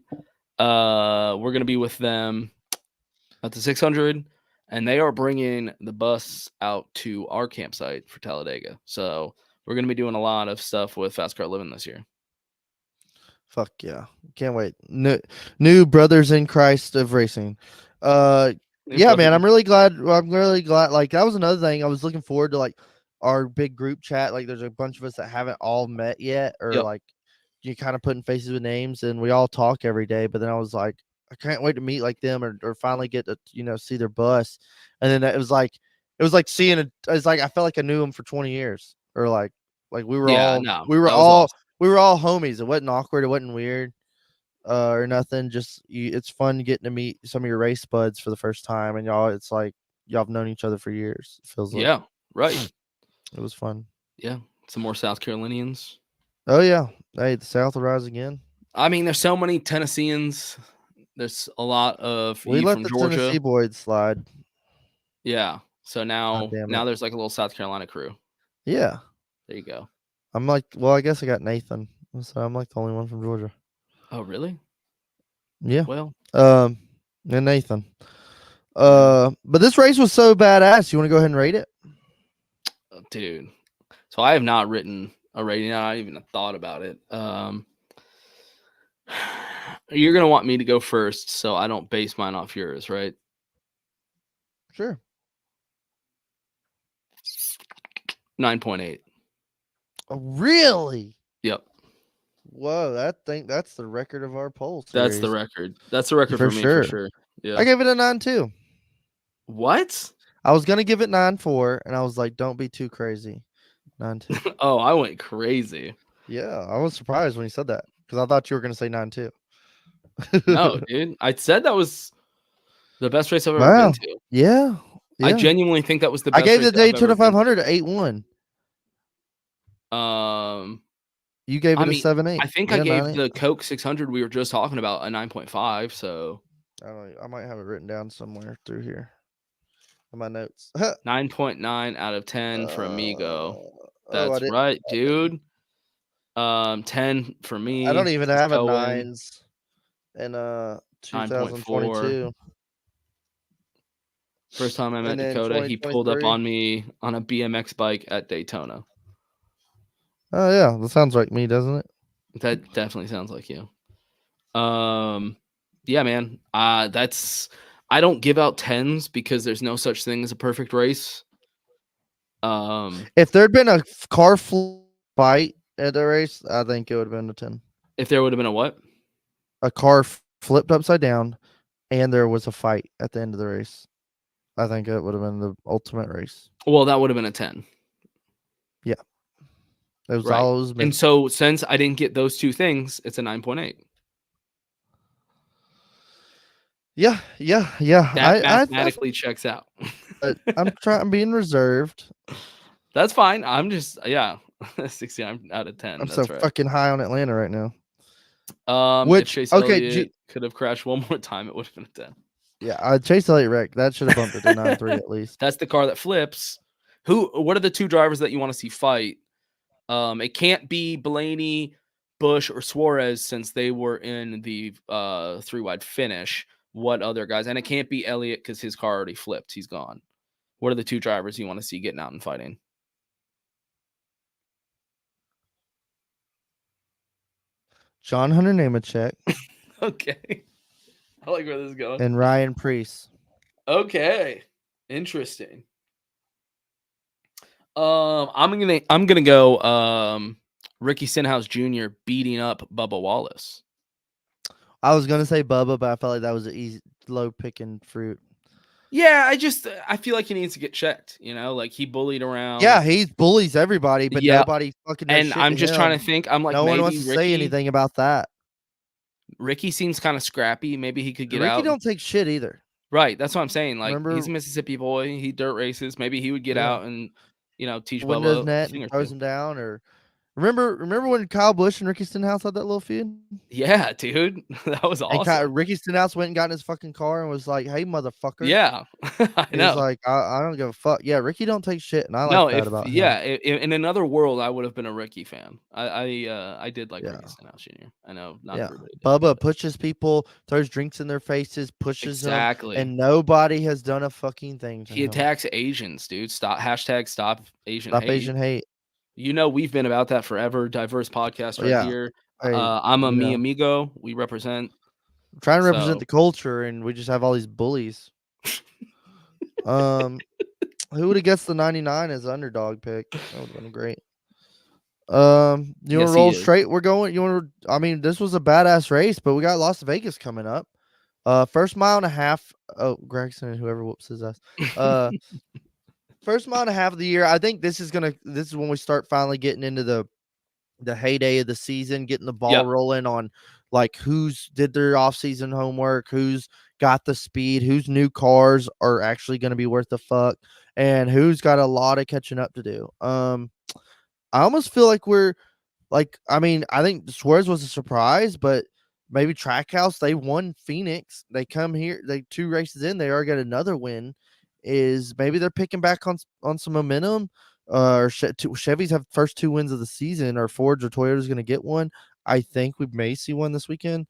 We're gonna be with them at the 600, and they are bringing the bus out to our campsite for Talladega. So we're gonna be doing a lot of stuff with Fast Car Living this year. Fuck yeah, can't wait. New brothers in Christ of racing. Yeah, man, I'm really glad. Like that was another thing I was looking forward to. Like our big group chat. Like there's a bunch of us that haven't all met yet, or Yep. like you kind of putting faces with names, and we all talk every day. But then I was like, I can't wait to meet like them, or finally get to see their bus. And then it was like seeing it's like I felt like I knew them for 20 years, or like we were Yeah, all no, we were that was all awesome. we were all homies. It wasn't awkward. It wasn't weird. Or nothing. Just it's fun getting to meet some of your race buds for the first time, and y'all. It's like y'all have known each other for years. It feels like Yeah, right. it was fun. Yeah, some more South Carolinians. Oh yeah, hey, the South will rise again. I mean, there's so many Tennesseans. There's a lot of We E let from the Georgia. Tennessee boys slide. Yeah. So now damn it. there's like a little South Carolina crew. Yeah, There you go. I'm like, well, I guess I got Nathan, so I'm like the only one from Georgia. Oh, really? Yeah. Well, And Nathan. But this race was so badass. You want to go ahead and rate it? dude. So I have not written a rating. I even thought about it. You're gonna want me to go first, so I don't base mine off yours, right? Sure. 9.8. Oh, really? Yep. Whoa, that's the record of our poll series. That's the record. That's the record for me for sure. Yeah. I gave it a 9.2. What? I was gonna give it 9.4, and I was like, don't be too crazy. 9.2. Oh, I went crazy. Yeah, I was surprised when you said that because I thought you were gonna say 9.2. No, dude. I said that was the best race I've ever Wow. been to. Yeah. I genuinely think that was the best I gave race the I've ever Daytona been 500 a 8.1. to. You gave it I a mean, 7.8. I think I gave the Coke 600 we were just talking about a 9.5. So I might have it written down somewhere through here. in my notes. 9.9 out of 10 for Amigo. I That's didn't. right, dude. 10 for me. I don't even have a Cisco win, nines in 9.4. 2022. First time I met And then Dakota, he pulled up 2023. on me on a BMX bike at Daytona. Oh yeah, that sounds like me, doesn't it? That definitely sounds like you. Yeah, man. That's I don't give out 10s because there's no such thing as a perfect race. If there'd been a car fight at the race, I think it would have been a 10. If there would have been a what? A car flipped upside down, and there was a fight at the end of the race. I think it would have been the ultimate race. Well, that would have been a 10. Yeah, it was Right. all it was And missing. so since I didn't get those two things, it's a 9.8. Yeah. That mathematically checks out. I'm being reserved. That's fine. I'm just 69 out of 10. I'm That's so right. fucking high on Atlanta right now. If Chase Elliott could have crashed one more time, it would have been a 10. Yeah, Chase Elliott wrecked. That should have bumped it to 9.3 at least. That's the car that flips. What are the two drivers that you want to see fight? It can't be Blaney, Bush, or Suarez since they were in the 3-wide finish. What other guys? And it can't be Elliott because his car already flipped. He's gone. What are the two drivers you want to see getting out and fighting? John Hunter Nemechek. Okay. I like where this is going. And Ryan Preece. Okay. Interesting. I'm gonna go Ricky Stenhouse Jr. beating up Bubba Wallace. I was gonna say Bubba, but I felt like that was an easy low picking fruit. Yeah, I feel like he needs to get checked. Like he bullied around. Yeah, he bullies everybody, but nobody fucking does And shit I'm to just him. trying to think. I'm like, no maybe one wants to Ricky, say anything about that. Ricky seems kind of scrappy. Maybe he could get Ricky out. don't take shit either. Right, that's what I'm saying. Like Remember, he's a Mississippi boy. He dirt races. Maybe he would get out and teach Windows Bubba a net thing and or throws two. him down. Or remember when Kyle Busch and Ricky Stenhouse had that little feud? Yeah, dude, that was awesome. And Ricky Stenhouse went and got in his fucking car and was like, "Hey, motherfucker!" Yeah, I He know. was like, "I don't give a fuck." Yeah, Ricky don't take shit, and I like that about him. In another world, I would have been a Ricky fan. I did like Ricky Stenhouse Jr. I know not everybody did. Bubba pushes people, throws drinks in their faces, pushes them, and nobody has done a fucking thing to him. He attacks Asians, dude. Stop Asian Stop hate. Asian hate. We've been about that forever. Diverse podcast right here. I'm a me amigo. We represent. I'm trying to represent the culture, and we just have all these bullies. Who would have guessed the 99 as underdog pick? That would have been great. You want to roll straight? We're going. This was a badass race, but we got Las Vegas coming up. First mile and a half. Oh, Gregson and whoever whoops his ass. First mile and a half of the year. I think this is when we start finally getting into the heyday of the season, getting the ball rolling on like who's did their offseason homework, who's got the speed, whose new cars are actually going to be worth the fuck, and who's got a lot of catching up to do. I almost feel like I think Suarez was a surprise, but maybe Trackhouse, they won Phoenix. They come here, they 2 races in, they already got another win. Is maybe they're picking back on some momentum. Or Chevys have first 2 wins of the season, or Fords or Toyota's going to get one. I think we may see one this weekend,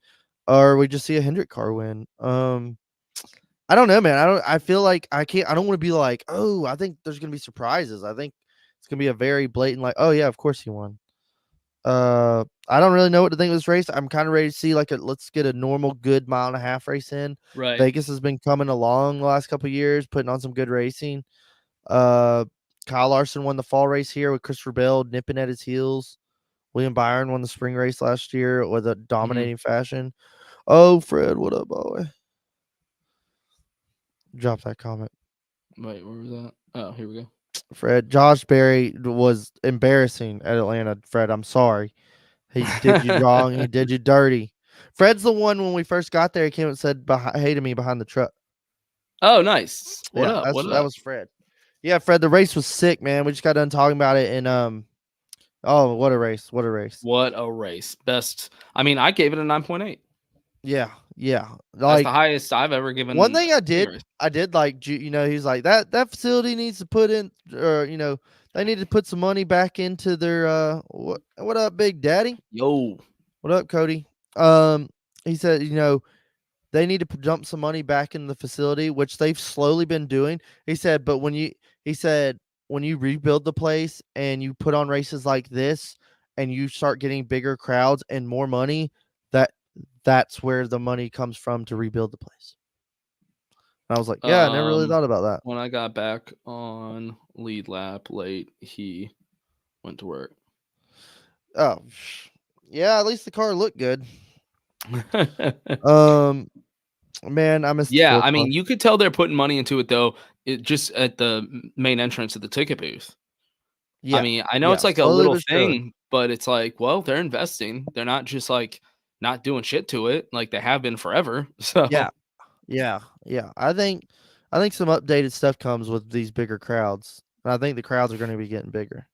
or we just see a Hendrick car win. I don't know, man. I feel like I don't want to be like, oh, I think there's going to be surprises. I think it's going to be a very blatant, like, oh yeah, of course he won. I don't really know what to think of this race. I'm kind of ready to see let's get a normal good mile and a half race in. Right. Vegas has been coming along the last couple of years, putting on some good racing. Kyle Larson won the fall race here with Christopher Bell nipping at his heels. William Byron won the spring race last year with a dominating fashion. Oh, Fred, what up, boy? Drop that comment. Wait, where was that? Oh, here we go. Fred, Josh Berry was embarrassing at Atlanta. Fred, I'm sorry. He did you wrong. He did you dirty. Fred's the one when we first got there. He came and said, hated me behind the truck. Oh, nice. What up? That was Fred. Yeah, Fred, the race was sick, man. We just got done talking about it. And, what a race. What a race. What a race. Best. I mean, I gave it a 9.8. Yeah. That's Like the highest I've ever given. one thing I any did, race. like he's like that facility needs to put in, or they need to put some money back into their what up, Big Daddy? Yo, What up, Cody? Um, he said, they need to dump some money back in the facility, which they've slowly been doing. He said, but he said, when you rebuild the place and you put on races like this and you start getting bigger crowds and more money, that's where the money comes from to rebuild the place. And I was like, yeah, I never really thought about that. when I got back on lead lap late, he went to work. Oh, yeah, at least the car looked good. Man, I missed the Yeah, fourth I one. mean, you could tell they're putting money into it though. It just at the main entrance of the ticket booth. Yeah, I mean, I know it's like a slowly little but surely. thing, but it's like, well, they're investing. They're not just like not doing shit to it like they have been forever. So Yeah, yeah. I think some updated stuff comes with these bigger crowds. And I think the crowds are going to be getting bigger.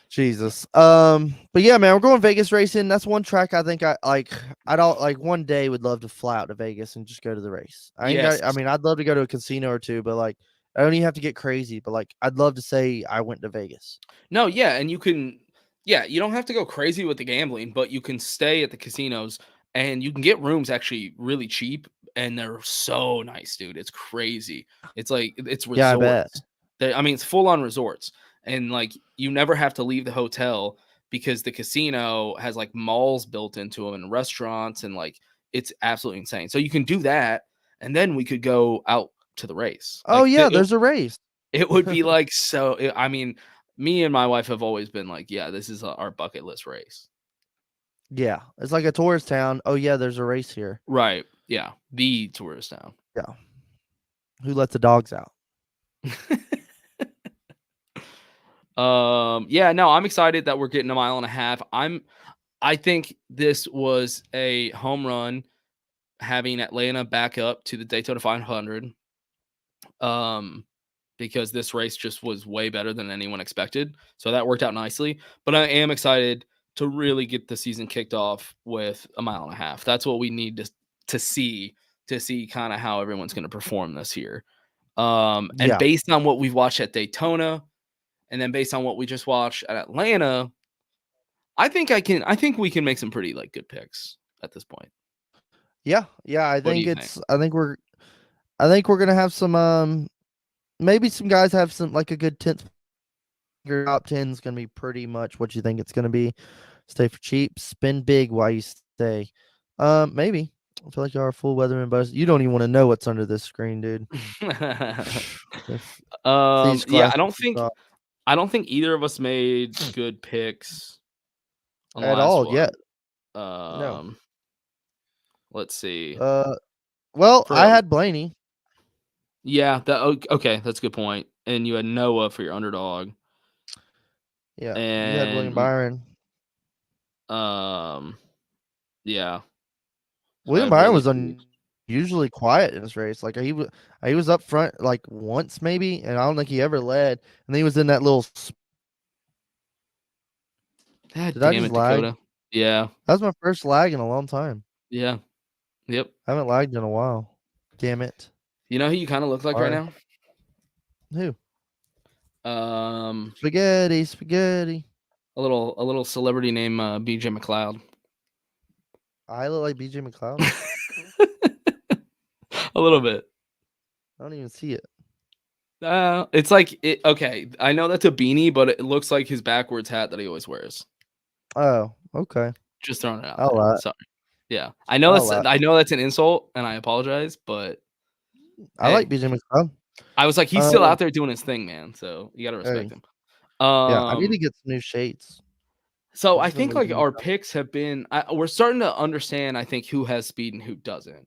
Jesus. But yeah, man, we're going Vegas racing. That's one track I think I don't like one day would love to fly out to Vegas and just go to the race. yes, I'd love to go to a casino or two, but like I don't even have to get crazy, but like I'd love to say I went to Vegas. no, yeah, and you can, yeah, you don't have to go crazy with the gambling, but you can stay at the casinos and you can get rooms actually really cheap, and they're so nice, dude. It's crazy. It's like it's Yeah, I bet. resorts. I mean, it's full on resorts, and like you never have to leave the hotel because the casino has like malls built into them and restaurants, and like it's absolutely insane. So you can do that, and then we could go out to the race. Oh Like yeah, there's a race. it would be like so. I mean, me and my wife have always been like, yeah, this is our bucket list race. Yeah, it's like a tourist town. Oh yeah, there's a race here. Right. Yeah. The tourist town. Yeah. Who let the dogs out? Yeah, no, I'm excited that we're getting a mile and a half. I think this was a home run having Atlanta back up to the Daytona 500. Because this race just was way better than anyone expected. So that worked out nicely. But I am excited to really get the season kicked off with a mile and a half. That's what we need to see kind of how everyone's going to perform this year. And Yeah. based on what we've watched at Daytona, and then based on what we just watched at Atlanta, I think we can make some pretty like good picks at this point. Yeah. I What do think you it's I think we're gonna have some maybe some guys have some like a good 10th. Your top 10 is gonna be pretty much what you think it's gonna be. Stay for cheap, spend big while you stay. Maybe. I feel like you are a full weatherman, but you don't even want to know what's under this screen, dude. These Yeah, glasses I don't think either of us made good picks on the at last all one. yet. No. Let's see. Well, I had Blaney. Yeah, okay, that's a good point. And you had Noah for your underdog. Yeah, and you had William Byron. Yeah. William Byron was unusually quiet in this race. Like he was up front like once maybe, and I don't think he ever led. And then he was in that little. Did I just lag? Dakota. Yeah, that was my first lag in a long time. Yeah. Yep. I haven't lagged in a while. Damn it. You know who you kind of look like right now? Who? Spaghetti. A little celebrity named BJ McLeod. I look like BJ McLeod. A little bit. I don't even see it. It's like it. Okay, I know that's a beanie, but it looks like his backwards hat that he always wears. Oh, okay. Just throwing it out. There. Sorry. Yeah, I know that's an insult, and I apologize, but I like BJ McLeod. I was like, he's still out there doing his thing, man. So you gotta respect him. Yeah, I need to get some new shades. So I think like our picks have been. We're starting to understand. I think who has speed and who doesn't.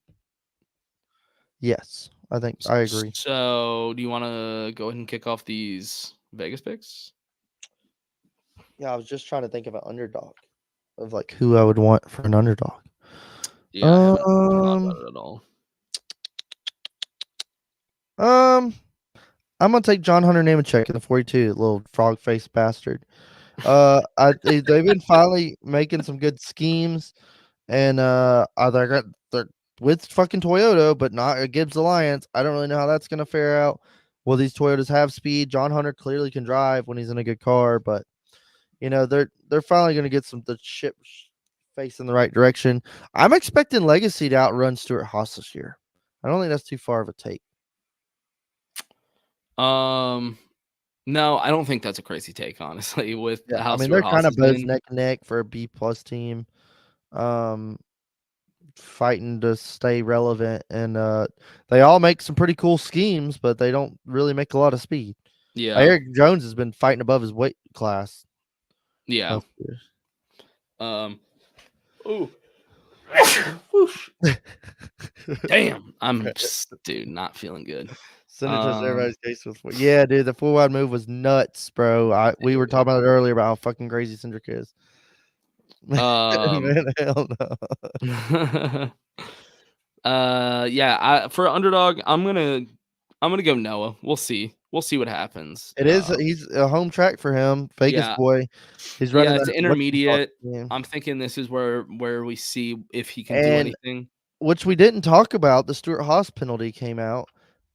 Yes, I think I agree. So do you want to go ahead and kick off these Vegas picks? Yeah, I was just trying to think of an underdog, of like who I would want for an underdog. Yeah, I haven't thought about it at all. I'm gonna take John Hunter Nemechek in the 42, little frog faced bastard. They've been finally making some good schemes, and they're with fucking Toyota, but not a Gibbs Alliance. I don't really know how that's gonna fare out. Will these Toyotas have speed? John Hunter clearly can drive when he's in a good car, but they're finally gonna get the ship facing the right direction. I'm expecting Legacy to outrun Stuart Haas this year. I don't think that's too far of a take. No, I don't think that's a crazy take, honestly. With Yeah, how I mean Stuart they're Haas kind of has both been. neck and neck for a B+ team. Fighting to stay relevant, and they all make some pretty cool schemes, but they don't really make a lot of speed. Yeah, Eric Jones has been fighting above his weight class. yeah. most years. Ooh. Whoosh. Damn, I'm just, dude, not feeling good. Center touched everybody's case with yeah, dude. The full wide move was nuts, bro. We were talking about it earlier about how fucking crazy Cindric is. Man, hell no. Yeah. For underdog, I'm gonna go Noah. We'll see. We'll see what happens. It is. He's a home track for him. Vegas Yeah, boy. He's running yeah. It's that. intermediate. Yeah. I'm thinking this is where we see if he can do And anything. which we didn't talk about, the Stuart Haas penalty came out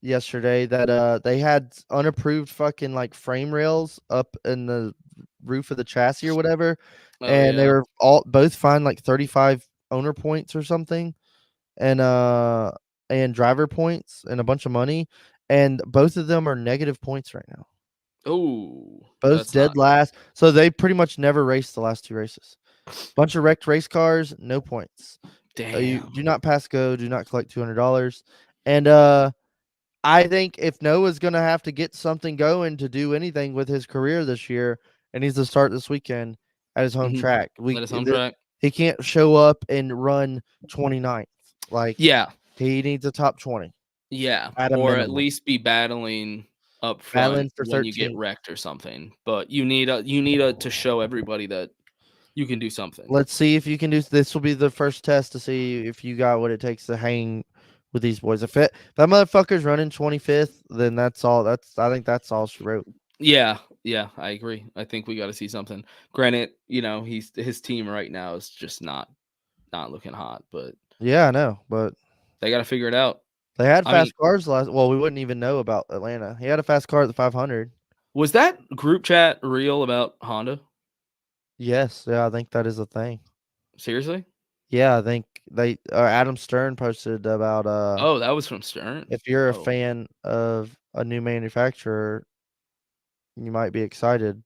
yesterday that they had unapproved fucking like frame rails up in the roof of the chassis or whatever, Oh and they yeah. were both fined like 35 owner points or something, and driver points and a bunch of money, and both of them are negative points right now. Oh, Both that's not dead last, so they pretty much never raced the last two races. Bunch of wrecked race cars, no points. You damn. do not pass go, do not collect $200. And I think if Noah's gonna have to get something going to do anything with his career this year, it needs to start this weekend at his home track. Let us home track. He can't show up and run 29th. Like Yeah, he needs a top 20 yeah, at a or at minimum. least be battling up Battling front for when you get 13th. wrecked or something. But you need to show everybody that you can do something. Let's see if you can do this. Will be the first test to see if you got what it takes to hang with these boys. If that motherfucker's running 25th, then that's all. I think that's all she wrote. Yeah, I agree. I think we got to see something. Granted, his team right now is just not looking hot, but Yeah, I know, but they got to figure it out. they had I mean, fast cars last. Well, we wouldn't even know about Atlanta. He had a fast car at the 500. was that group chat real about Honda? Yes, yeah, I think that is a thing. Seriously? Yeah, I think they Adam Stern posted about Oh, that was from Stern. if you're a Oh. fan of a new manufacturer, you might be excited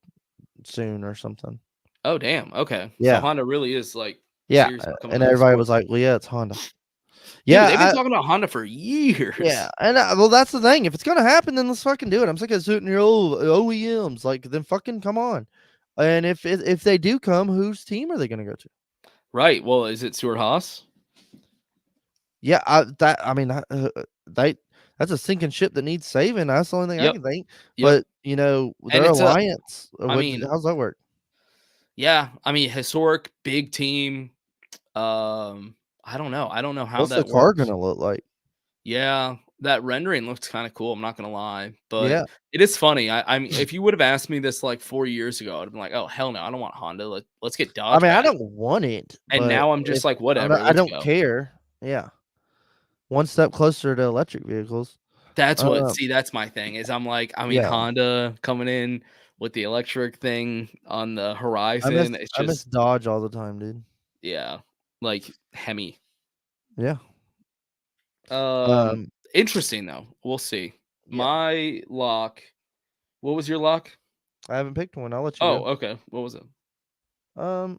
soon or something. Oh, damn. Okay. So Yeah. Honda really is like Yeah, serious about coming and to the everybody sport. was like, "Well, yeah, it's Honda." Dude, they've been Yeah, talking about Honda for years. yeah, and well, that's the thing. If it's gonna happen, then let's fucking do it. I'm sick of sitting here, OEMs. Like, then fucking come on. And if they do come, whose team are they gonna go to? Right. Well, is it Stuart Haas? Yeah, that's a sinking ship that needs saving. That's the only thing I Yep. can think. Yep. But And their it's alliance. I mean, How's that work? yeah, I mean, historic big team. I don't know. I don't know how What's the that car works. gonna look like? Yeah, that rendering looks kind of cool. I'm not gonna lie, but Yeah, it is funny. I mean, if you would have asked me this like 4 years ago, I'd have been like, "Oh hell no, I don't want Honda. Let's get I Dodge mean, I back." don't want it, And but now I'm just like, "Whatever, I let's don't go." care. Yeah, one step closer to electric vehicles. That's what. Um, See, that's my thing. Is I'm like, I mean, yeah, Honda coming in with the electric thing on the horizon. It's I miss just, Dodge all the time, dude. yeah, like Hemi. Yeah. Um, Um, Interesting though. We'll see. yeah. My lock. What was your lock? I haven't picked one. I'll let you Oh, go. okay. What was it? Um,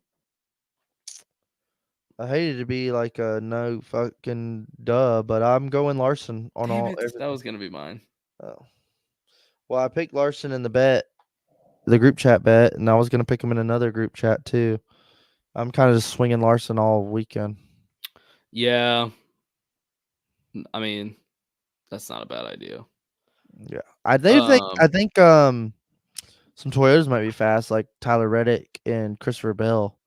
I hated to be like a no fucking duh, but I'm going Larson on Damn all it! That everything. was gonna be mine. Oh. Well, I picked Larson in the group chat bet, and I was gonna pick him in another group chat too. I'm kind of just swinging Larson all weekend. Yeah. I mean, that's not a bad idea. Yeah, I do think Um, some Toyotas might be fast, like Tyler Reddick and Christopher Bell.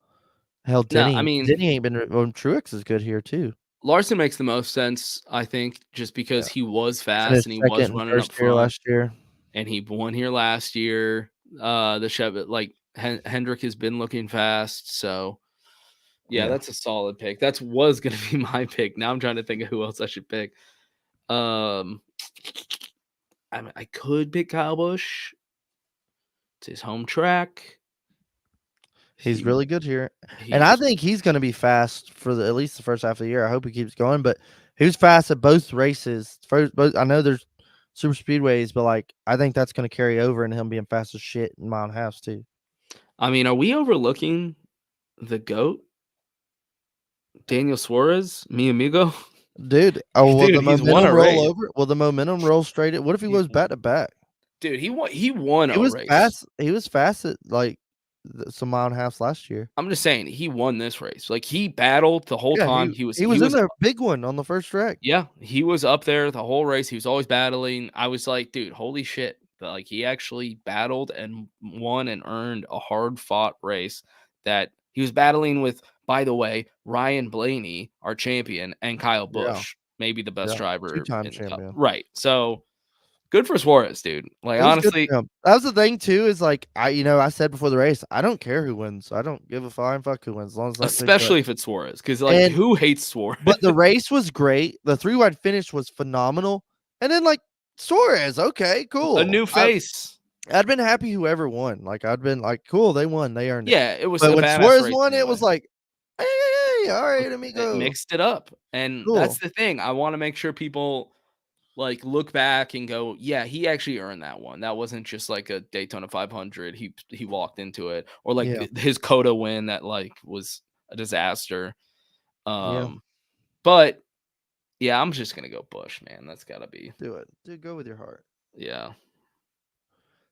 Hell, no, I mean, Denny ain't been. Truex is good here too. Larson makes the most sense, I think, just because Yeah, he was fast finished and he was second and running up first year front, last year. and he won here last year. The Chevy, like Hendrick has been looking fast, so Yeah, Yeah. that's a solid pick. That was gonna be my pick. Now I'm trying to think of who else I should pick. I could pick Kyle Busch. It's his home track. He's really good here, and He's I think he's going to be fast for at least the first half of the year. I hope he keeps going, but he was fast at both races. Both, I know there's super speedways, but like I think that's going to carry over into him being fast as shit in mile and a halves too. I mean, are we overlooking the GOAT? Daniel Suarez, mi amigo. Dude, oh, will Dude, the he's won momentum a roll race. over? Will the momentum roll straight? What if he He's goes back to back? Dude, he won He a was race. fast. He was fast at like some mile and a halves last year. I'm just saying he won this race. Like he battled the whole Yeah, time. he was in the big one on the first wreck. Yeah, he was up there the whole race. He was always battling. I was like, dude, holy shit. Like he actually battled and won and earned a hard fought race that he was battling with, by the way, Ryan Blaney, our champion, and Kyle Yeah, Busch, maybe the best yeah, driver two-time in the cup. champion. Right. So good for Suarez, dude. Like It was good honestly, for him. That was the thing too. Is like I said before the race, I don't care who wins. I don't give a flying fuck who wins, as long as that picks up. especially if it's Suarez, because like And- who hates Suarez? But the race was great. The 3-wide finish was phenomenal. And then like Suarez, okay, cool. A new face. I'd been happy whoever won. Like I'd been like, cool, they won, they earned it. Yeah, it was But a when badass Suarez race won, it anyway. was like, hey, all right, It amigo. mixed it up. And Cool. that's the thing. I want to make sure people like look back and go, yeah, he actually earned that one. That wasn't just like a Daytona 500. He walked into it, or like Yeah. his Coda win that like was a disaster. Yeah. But yeah, I'm just gonna go Bush, man. That's gotta be. Do it. Dude, go with your heart. Yeah.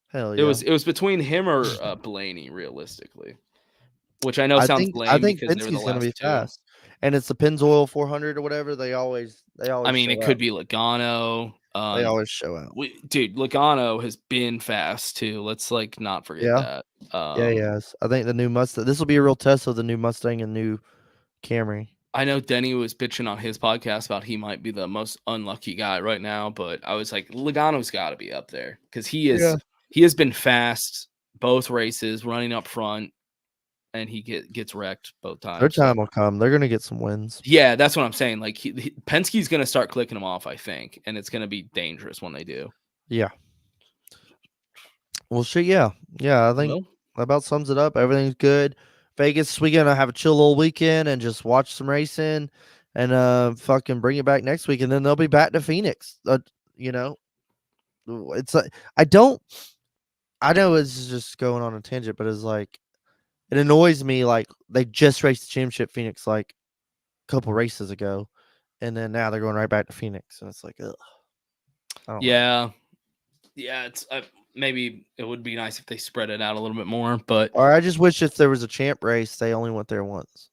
Hell yeah. It was between him or Blaney, realistically. Which I know I sounds think lame because they were the Penske's gonna be last two. fast. And it's the Pennzoil 400 or whatever. They always I mean, show it could out. be Logano. They always show out. Dude, Logano has been fast too. Let's like not forget Yeah. that. Yeah, yes. I think the new Mustang. This will be a real test of the new Mustang and new Camry. I know Denny was bitching on his podcast about he might be the most unlucky guy right now, but I was like, Logano's got to be up there because he has been fast both races, running up front, and he gets wrecked both times. Their time will come. They're gonna get some wins. Yeah, that's what I'm saying. Like Penske's gonna start clicking them off, I think, and it's gonna be dangerous when they do. Yeah. Well, shit. Yeah. I think that about sums it up. Everything's good. Vegas, we're gonna have a chill little weekend and just watch some racing, and fucking bring it back next week, and then they'll be back to Phoenix. You know, it's like I know it's just going on a tangent, but it's like it annoys me. Like they just raced the championship Phoenix like a couple races ago, and then now they're going right back to Phoenix, and it's like, ugh. Yeah, it's maybe it would be nice if they spread it out a little bit more, but or I just wish if there was a champ race, they only went there once.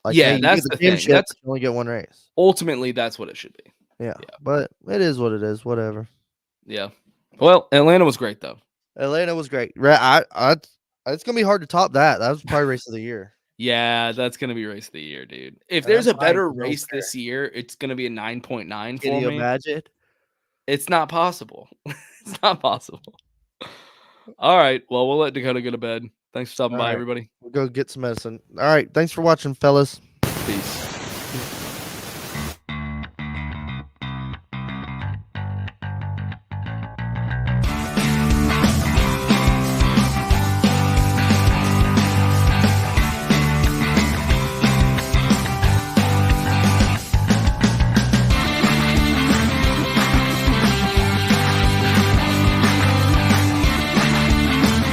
Like, yeah, hey, that's the thing. That's you only get one race. Ultimately that's what it should be. Yeah, but it is what it is. Whatever. Yeah. Well, Atlanta was great though. Atlanta was great. It's gonna be hard to top that. That was probably race of the year. Yeah, that's gonna be race of the year, dude. If there's a That's better fine. race this year, it's gonna be a 9.9 Can for you me. imagine? It's not possible. It's not possible. All right. Well, we'll let Dakota go to bed. Thanks for stopping by, everybody. We'll go get some medicine. All right. Thanks for watching, fellas. Peace.